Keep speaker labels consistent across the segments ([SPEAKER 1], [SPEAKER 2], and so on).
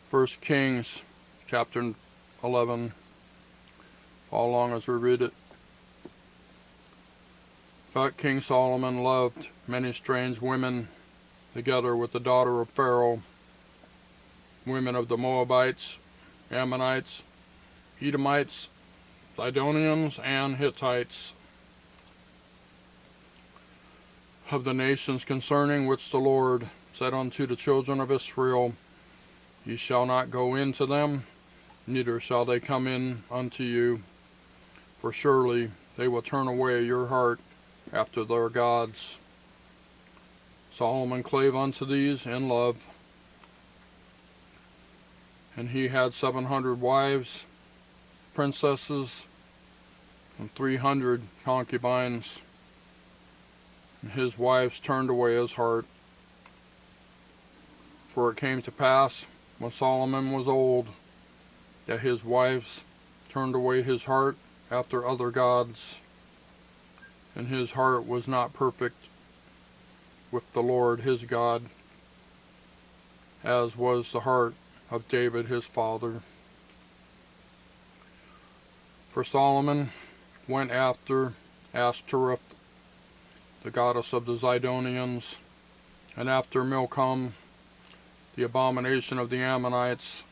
[SPEAKER 1] 1 Kings chapter 11. Follow along as we read it. But King Solomon loved many strange women, together with the daughter of Pharaoh, women of the Moabites, Ammonites, Edomites, Sidonians, and Hittites, of the nations concerning which the Lord said unto the children of Israel, Ye shall not go in to them, neither shall they come in unto you, for surely they will turn away your heart after their gods. Solomon clave unto these in love, and he had 700 wives, princesses, and 300 concubines, and his wives turned away his heart. For it came to pass, when Solomon was old, that his wives turned away his heart after other gods, and his heart was not perfect with the Lord his God, as was the heart of David his father. For Solomon went after Ashtoreth, the goddess of the Sidonians, and after Milcom, the abomination of the Ammonites.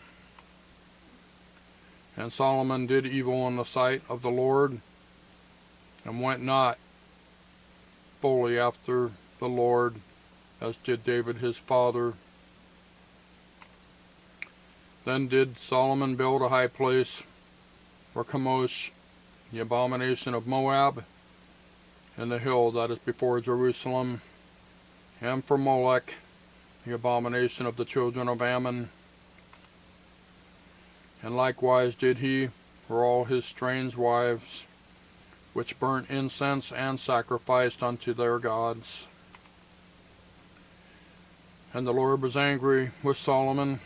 [SPEAKER 1] And Solomon did evil in the sight of the Lord, and went not fully after the Lord, as did David his father. Then did Solomon build a high place for Chemosh, the abomination of Moab, in the hill that is before Jerusalem, and for Molech, the abomination of the children of Ammon. And likewise did he for all his strange wives, which burnt incense and sacrificed unto their gods. And the Lord was angry with Solomon,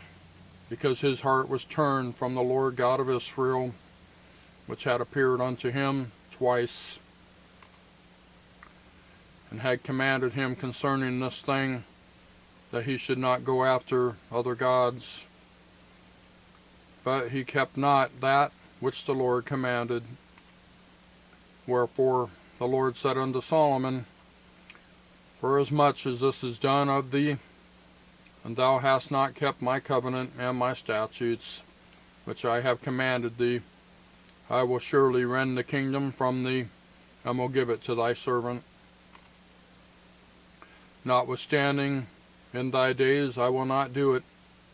[SPEAKER 1] because his heart was turned from the Lord God of Israel, which had appeared unto him twice, and had commanded him concerning this thing, that he should not go after other gods. But he kept not that which the Lord commanded. Wherefore the Lord said unto Solomon, Forasmuch as this is done of thee, and thou hast not kept my covenant and my statutes, which I have commanded thee, I will surely rend the kingdom from thee, and will give it to thy servant. Notwithstanding, in thy days I will not do it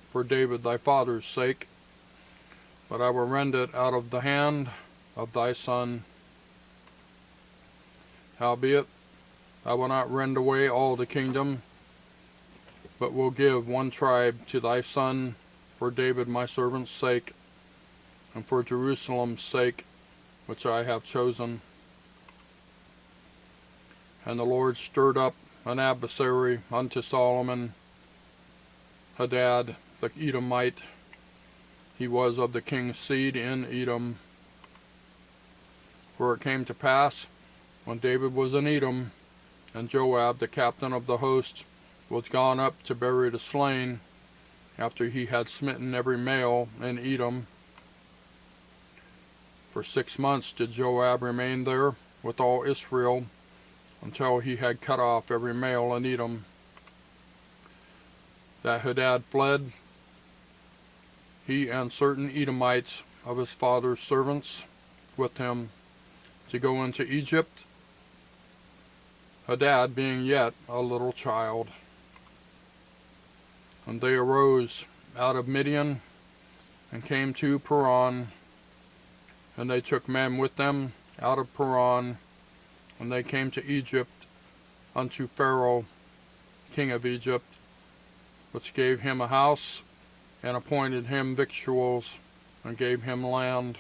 [SPEAKER 1] for David thy father's sake, but I will rend it out of the hand of thy son. Howbeit, I will not rend away all the kingdom, but will give one tribe to thy son for David my servant's sake, and for Jerusalem's sake, which I have chosen. And the Lord stirred up an adversary unto Solomon, Hadad the Edomite. He was of the king's seed in Edom. For it came to pass, when David was in Edom, and Joab the captain of the host was gone up to bury the slain, after he had smitten every male in Edom. For 6 months did Joab remain there with all Israel, until he had cut off every male in Edom. That Hadad fled, he and certain Edomites of his father's servants with him, to go into Egypt, Hadad being yet a little child. And they arose out of Midian, and came to Paran, and they took men with them out of Paran, and they came to Egypt unto Pharaoh, king of Egypt, which gave him a house, and appointed him victuals, and gave him land.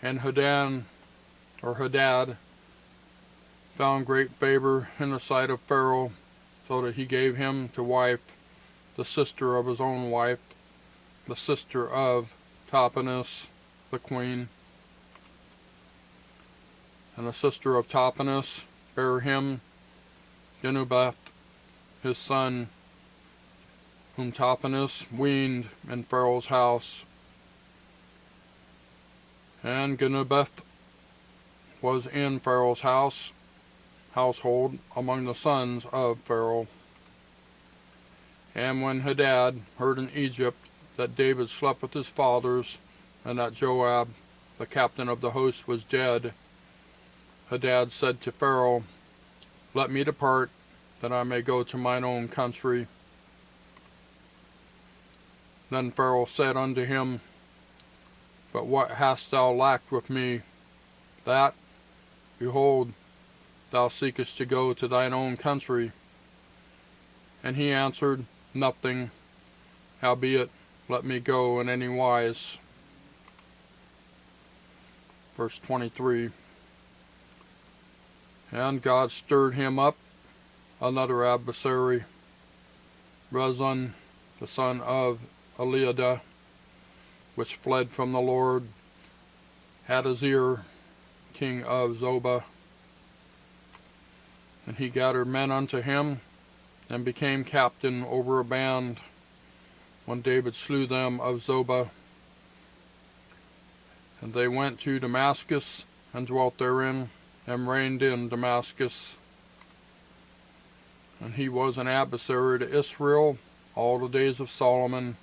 [SPEAKER 1] And Hadad found great favor in the sight of Pharaoh, so that he gave him to wife the sister of his own wife, the sister of Tahpenes the queen. And the sister of Tahpenes bare him Genubath his son, whom Tahpenes weaned in Pharaoh's house. And Genebeth was in Pharaoh's household among the sons of Pharaoh. And when Hadad heard in Egypt that David slept with his fathers, and that Joab, the captain of the host, was dead, Hadad said to Pharaoh, Let me depart, that I may go to mine own country. Then Pharaoh said unto him, But what hast thou lacked with me? That, behold, thou seekest to go to thine own country. And he answered, Nothing, howbeit, let me go in any wise. Verse 23. And God stirred him up another adversary, Rezon, the son of Eliada, which fled from the Lord, Hadazer, king of Zobah. And he gathered men unto him, and became captain over a band, when David slew them of Zobah. And they went to Damascus, and dwelt therein, and reigned in Damascus. And he was an adversary to Israel all the days of Solomon,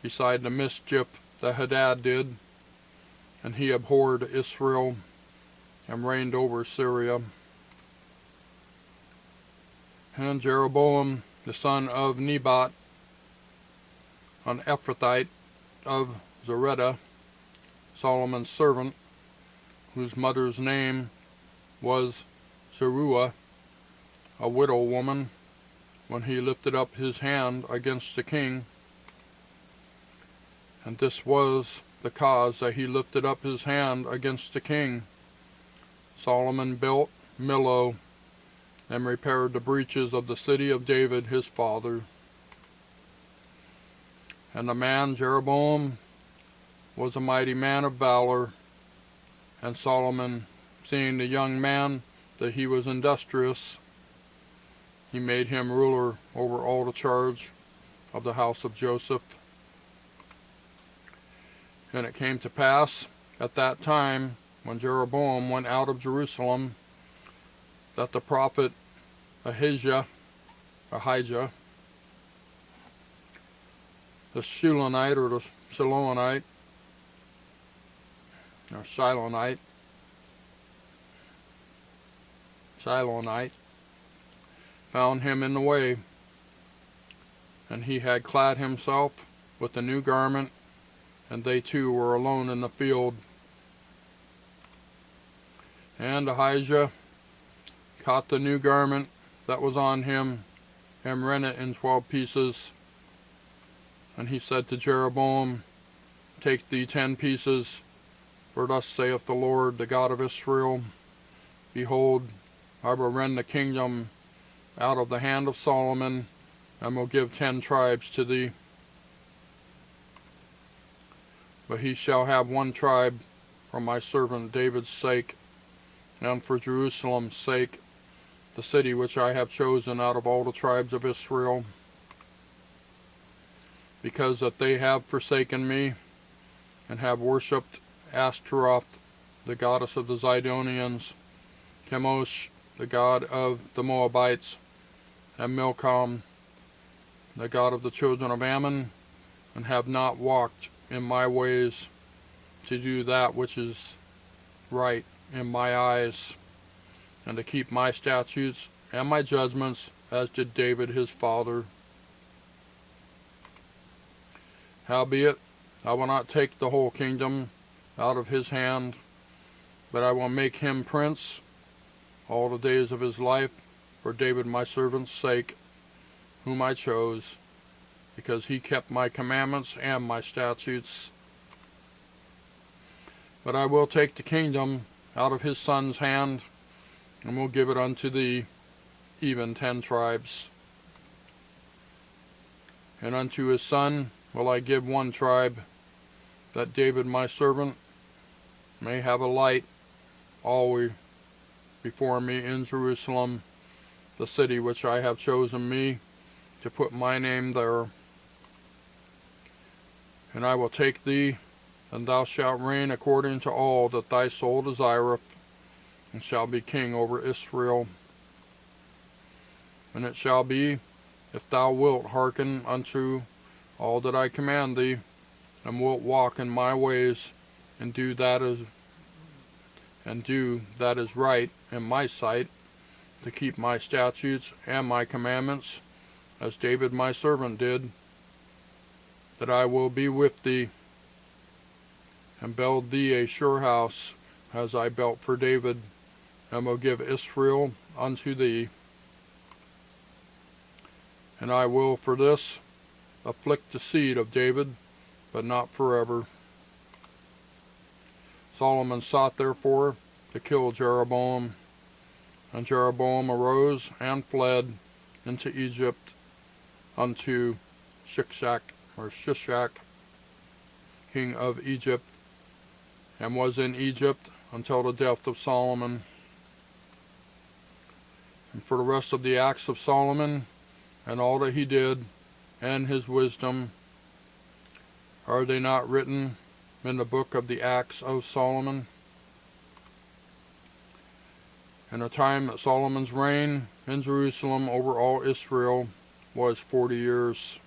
[SPEAKER 1] beside the mischief that Hadad did, and he abhorred Israel, and reigned over Syria. And Jeroboam, the son of Nebat, an Ephrathite of Zeredah, Solomon's servant, whose mother's name was Zeruiah, a widow woman, when he lifted up his hand against the king. And this was the cause that he lifted up his hand against the king. Solomon built Millo, and repaired the breaches of the city of David his father. And the man Jeroboam was a mighty man of valor, and Solomon, seeing the young man that he was industrious, he made him ruler over all the charge of the house of Joseph. And it came to pass at that time, when Jeroboam went out of Jerusalem, that the prophet Ahijah, the Shilonite, or the Shilonite, or Shilonite, found him in the way, and he had clad himself with a new garment, and they two were alone in the field. And Ahijah caught the new garment that was on him, and rent it in 12 pieces. And he said to Jeroboam, Take thee 10 pieces, for thus saith the Lord, the God of Israel, Behold, I will rend the kingdom out of the hand of Solomon, and will give 10 tribes to thee. But he shall have 1 tribe for my servant David's sake, and for Jerusalem's sake, the city which I have chosen out of all the tribes of Israel, because that they have forsaken me, and have worshipped Ashtaroth, the goddess of the Zidonians, Chemosh, the god of the Moabites, and Milcom, the god of the children of Ammon, and have not walked in my ways, to do that which is right in my eyes, and to keep my statutes and my judgments, as did David his father. Howbeit, I will not take the whole kingdom out of his hand, but I will make him prince all the days of his life, for David my servant's sake, whom I chose, because he kept my commandments and my statutes. But I will take the kingdom out of his son's hand, and will give it unto thee, even 10 tribes. And unto his son will I give 1 tribe, that David my servant may have a light always before me in Jerusalem, the city which I have chosen me, to put my name there. And I will take thee, and thou shalt reign according to all that thy soul desireth, and shall be king over Israel. And it shall be, if thou wilt hearken unto all that I command thee, and wilt walk in my ways, and do that is right in my sight, to keep my statutes and my commandments, as David my servant did, that I will be with thee, and build thee a sure house, as I built for David, and will give Israel unto thee. And I will for this afflict the seed of David, but not forever. Solomon sought therefore to kill Jeroboam, and Jeroboam arose and fled into Egypt unto Shishak, king of Egypt, and was in Egypt until the death of Solomon. And for the rest of the acts of Solomon, and all that he did, and his wisdom, are they not written in the book of the Acts of Solomon? And the time that Solomon's reign in Jerusalem over all Israel was 40 years.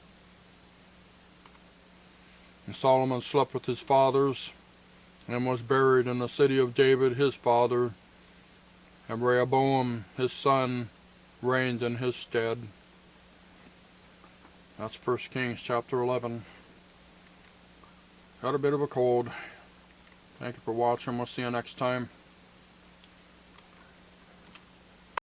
[SPEAKER 1] And Solomon slept with his fathers, and was buried in the city of David his father, and Rehoboam his son reigned in his stead. That's 1 Kings chapter 11. Got a bit of a cold. Thank you for watching. We'll see you next time.